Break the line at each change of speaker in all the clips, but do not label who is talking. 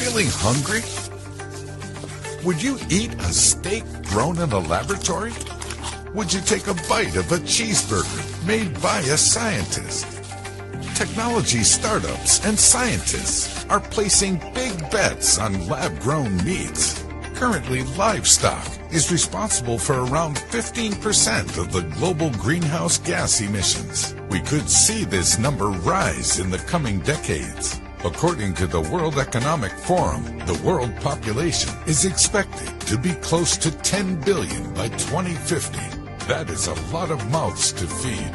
Feeling hungry? Would you eat a steak grown in a laboratory? Would you take a bite of a cheeseburger made by a scientist? Technology startups and scientists are placing big bets on lab-grown meats. Currently, livestock is responsible for around 15% of the global greenhouse gas emissions. We could see this number rise in the coming decades. According to the World Economic Forum, the world population is expected to be close to 10 billion by 2050. That is a lot of mouths to feed.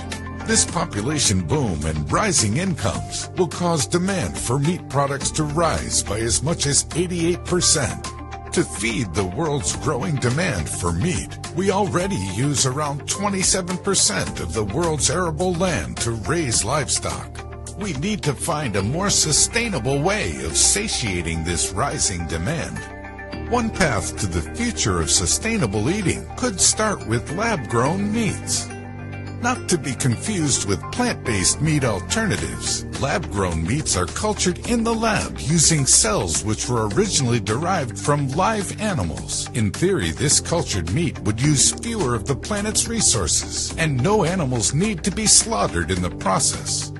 This population boom and rising incomes will cause demand for meat products to rise by as much as 88%. To feed the world's growing demand for meat, we already use around 27% of the world's arable land to raise livestock. We need to find a more sustainable way of satiating this rising demand. One path to the future of sustainable eating could start with lab-grown meats. Not to be confused with plant-based meat alternatives, lab-grown meats are cultured in the lab using cells which were originally derived from live animals. In theory, this cultured meat would use fewer of the planet's resources, and no animals need to be slaughtered in the process.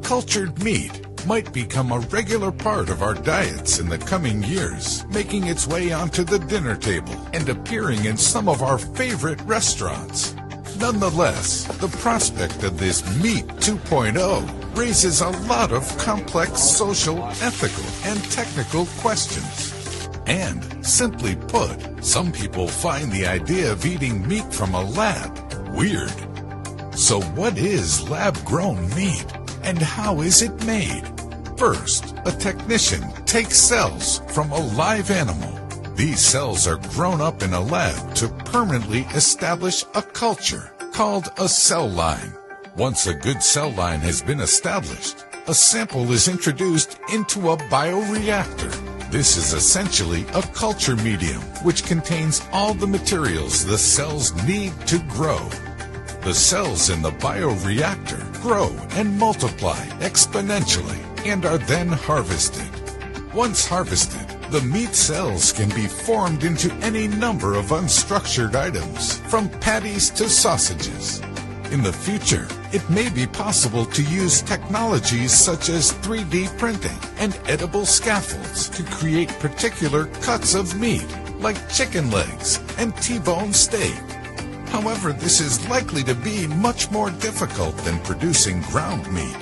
Cultured meat might become a regular part of our diets in the coming years, making its way onto the dinner table and appearing in some of our favorite restaurants. Nonetheless, the prospect of this Meat 2.0 raises a lot of complex social, ethical, and technical questions. And, simply put, some people find the idea of eating meat from a lab weird. So what is lab-grown meat, and how is it made? First, a technician takes cells from a live animal. These cells are grown up in a lab to permanently establish a culture called a cell line. Once a good cell line has been established, a sample is introduced into a bioreactor. This is essentially a culture medium which contains all the materials the cells need to grow. The cells in the bioreactor grow and multiply exponentially and are then harvested. Once harvested, the meat cells can be formed into any number of unstructured items, from patties to sausages. In the future, it may be possible to use technologies such as 3D printing and edible scaffolds to create particular cuts of meat, like chicken legs and T-bone steak. However, this is likely to be much more difficult than producing ground meat.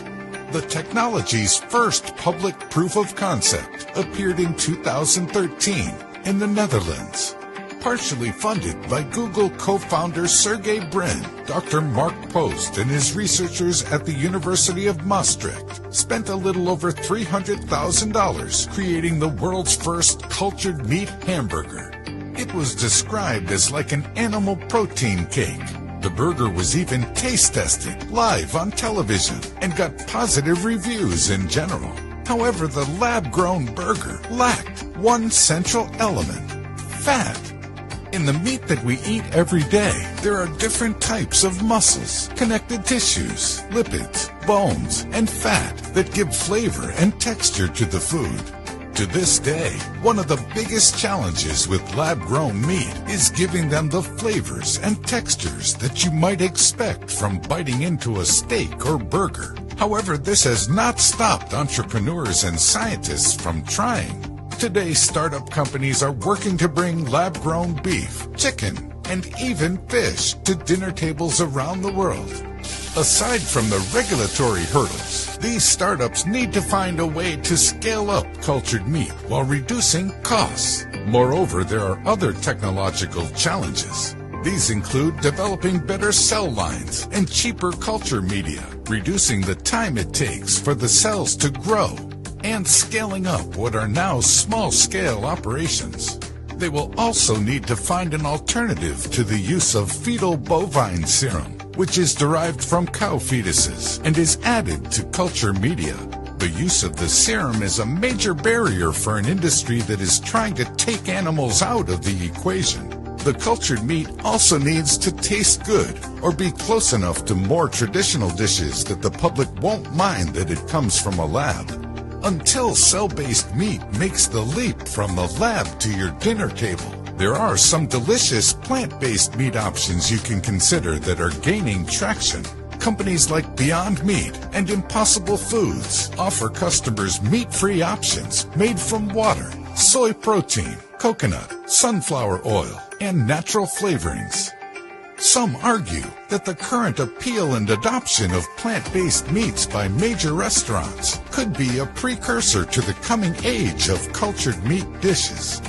The technology's first public proof of concept appeared in 2013 in the Netherlands. Partially funded by Google co-founder Sergey Brin, Dr. Mark Post and his researchers at the University of Maastricht spent a little over $300,000 creating the world's first cultured meat hamburger. It was described as like an animal protein cake. The burger was even taste tested live on television and got positive reviews in general. However, the lab-grown burger lacked one central element: fat. In the meat that we eat every day, there are different types of muscles, connective tissues, lipids, bones, and fat that give flavor and texture to the food. To this day, one of the biggest challenges with lab-grown meat is giving them the flavors and textures that you might expect from biting into a steak or burger. However, this has not stopped entrepreneurs and scientists from trying. Today, startup companies are working to bring lab-grown beef, chicken, and even fish to dinner tables around the world. Aside from the regulatory hurdles, these startups need to find a way to scale up cultured meat while reducing costs. Moreover, there are other technological challenges. These include developing better cell lines and cheaper culture media, reducing the time it takes for the cells to grow, and scaling up what are now small-scale operations. They will also need to find an alternative to the use of fetal bovine serum, which is derived from cow fetuses and is added to culture media. The use of the serum is a major barrier for an industry that is trying to take animals out of the equation. The cultured meat also needs to taste good or be close enough to more traditional dishes that the public won't mind that it comes from a lab. Until cell-based meat makes the leap from the lab to your dinner table, there are some delicious plant-based meat options you can consider that are gaining traction. Companies like Beyond Meat and Impossible Foods offer customers meat-free options made from water, soy protein, coconut, sunflower oil, and natural flavorings. Some argue that the current appeal and adoption of plant-based meats by major restaurants could be a precursor to the coming age of cultured meat dishes.